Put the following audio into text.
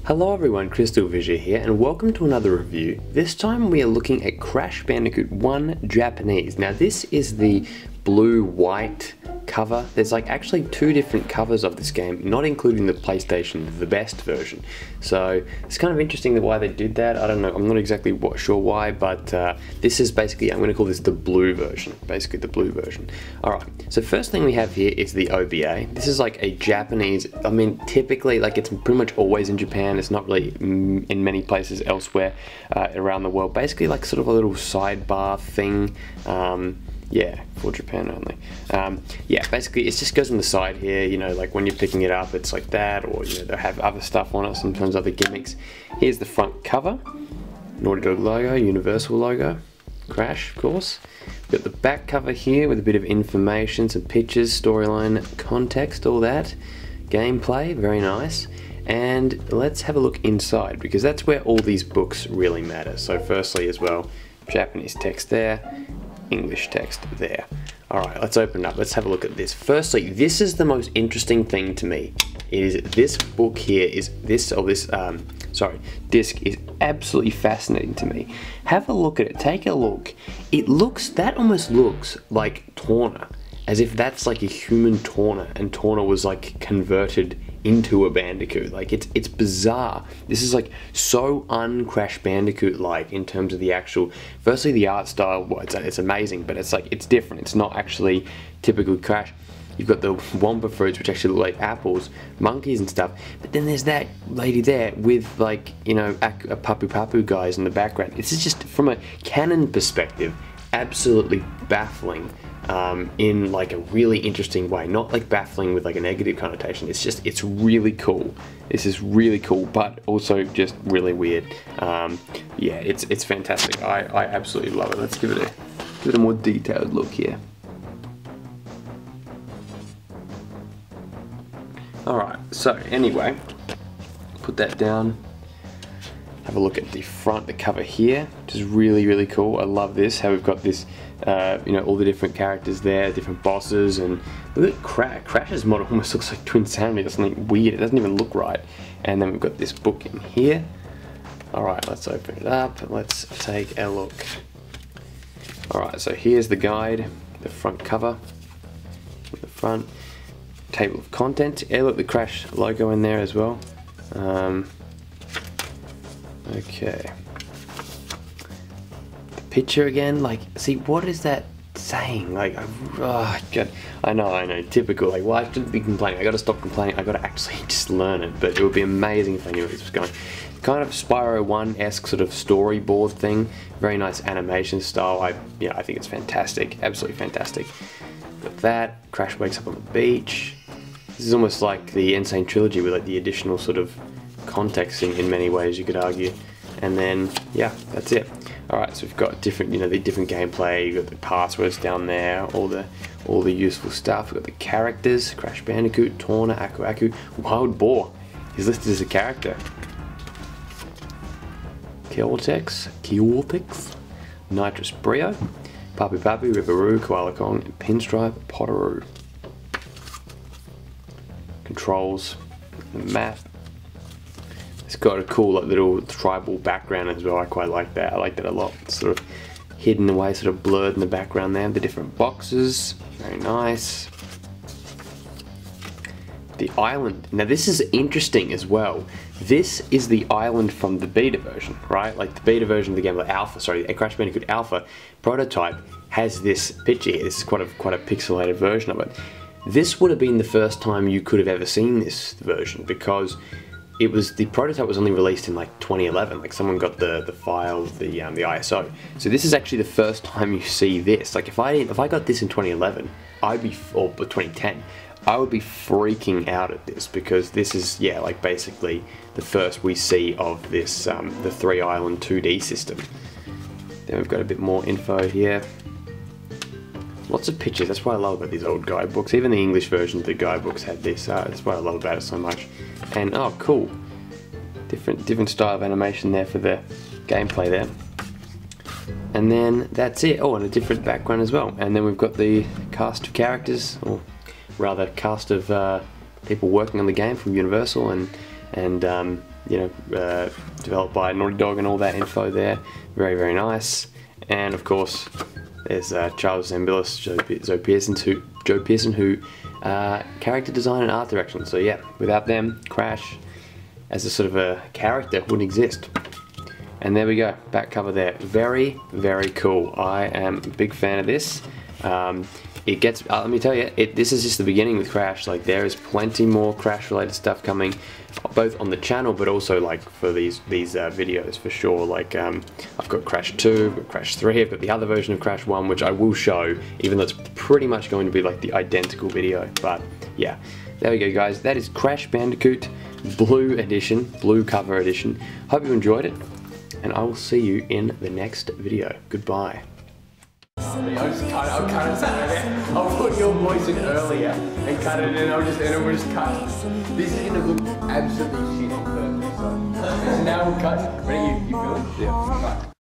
Hello everyone, CrystalFissure here, and welcome to another review. This time we are looking at Crash Bandicoot 1 Japanese. Now this is the blue-white cover. There's like actually two different covers of this game, not including the PlayStation, the best version. So it's kind of interesting why they did that. I don't know, I'm not exactly sure why, but this is basically, I'm going to call this the blue version, basically the blue version. Alright, so first thing we have here is the OVA. This is like a Japanese, I mean typically like it's pretty much always in Japan, it's not really in many places elsewhere around the world. Basically like sort of a little sidebar thing. Yeah, for Japan only. Yeah, basically it just goes on the side here, you know, like when you're picking it up it's like that, or you know, they'll have other stuff on it, sometimes other gimmicks. Here's the front cover, Naughty Dog logo, Universal logo, Crash of course. We've got the back cover here with a bit of information, some pictures, storyline, context, all that. Gameplay, very nice. And let's have a look inside, because that's where all these books really matter. So firstly as well, Japanese text there, English text there. Alright, let's open it up, let's have a look at this. Firstly, this is the most interesting thing to me. Is this book here, is this, or this, disc is absolutely fascinating to me. Have a look at it, take a look. It looks, that almost looks like Torna. As if that's like a human Torna, and Torna was like converted into a Bandicoot. Like it's bizarre. This is like so un-Crash Bandicoot like in terms of the actual, firstly the art style, well, it's amazing, but it's like, it's different. It's not actually typical Crash. You've got the Wampa fruits, which actually look like apples, monkeys and stuff, but then there's that lady there with like, you know, a Papu Papu guys in the background. This is just, from a canon perspective, absolutely baffling. In like a really interesting way, not like baffling with like a negative connotation. It's just, it's really cool. This is really cool, but also just really weird. Yeah, it's fantastic. I absolutely love it. Let's give it a more detailed look here. Alright, so anyway, put that down. Have a look at the front, the cover here, which is really cool. I love this, how we've got this, you know, all the different characters there, different bosses, and look at Crash. Crash's model almost looks like Twin Sanity or something weird. It doesn't even look right. And then we've got this book in here. Alright, let's open it up. Let's take a look. Alright, so here's the guide, the front cover, the front, table of contents. Yeah, look, the Crash logo in there as well. Okay. The picture again, like, see, what is that saying? Like, oh God, I know, typical. Like, well, I shouldn't be complaining. I gotta stop complaining. I gotta actually just learn it. But it would be amazing if I knew where this was going. Kind of Spyro 1-esque sort of storyboard thing. Very nice animation style. I think it's fantastic. Absolutely fantastic. Got that. Crash wakes up on the beach. This is almost like the Insane Trilogy with like the additional sort of context in many ways, you could argue. And then yeah, that's it. Alright, so we've got different, you know, the different gameplay. You've got the passwords down there, all the useful stuff. We've got the characters, Crash Bandicoot, Torna, Aku Aku, Wild Boar. He's listed as a character. Cortex, Nitrous Brio, Papu Papu, Ripperoo, Koala Kong, and Pinstripe, Potteroo. Controls, the map. It's got a cool like, little tribal background as well. I quite like that. I like that a lot. It's sort of hidden away, sort of blurred in the background there. The different boxes, very nice. The island. Now this is interesting as well. This is the island from the beta version, right? Like the beta version of the game, like Alpha, sorry, the Crash Bandicoot Alpha prototype has this picture here. This is quite a pixelated version of it. This would have been the first time you could have ever seen this version, because it was, the prototype was only released in like 2011. Like someone got the file, the ISO. So this is actually the first time you see this. Like if I got this in 2011, or 2010, I would be freaking out at this, because this is, yeah, like basically the first we see of this, the 3-island 2D system. Then we've got a bit more info here. Lots of pictures. That's what I love about these old guidebooks. Even the English version of the guidebooks had this. That's what I love about it so much. And oh, cool. Different style of animation there for the gameplay there. And then that's it. Oh, and a different background as well. And then we've got the cast of characters, or rather cast of people working on the game from Universal, and developed by Naughty Dog and all that info there. Very, very nice. And of course, there's Charles Zambilis, Joe Pearson, who character design and art direction. So yeah, without them, Crash as a sort of a character wouldn't exist. And there we go, back cover there. Very, very cool. I am a big fan of this. It gets, let me tell you, this is just the beginning with Crash. Like, there is plenty more Crash related stuff coming, both on the channel, but also like for these videos for sure. Like, I've got Crash 2, I've got Crash 3, I've got the other version of Crash 1, which I will show, even though it's pretty much going to be like the identical video. But yeah, there we go, guys. That is Crash Bandicoot Blue Edition, Blue Cover Edition. Hope you enjoyed it, and I will see you in the next video. Goodbye. I'll cut it there. I'll put your voice in earlier and cut it in, and we'll just cut. This is gonna look absolutely shit on purpose. So now we'll cut. Ready? You feel it? Yeah. Right.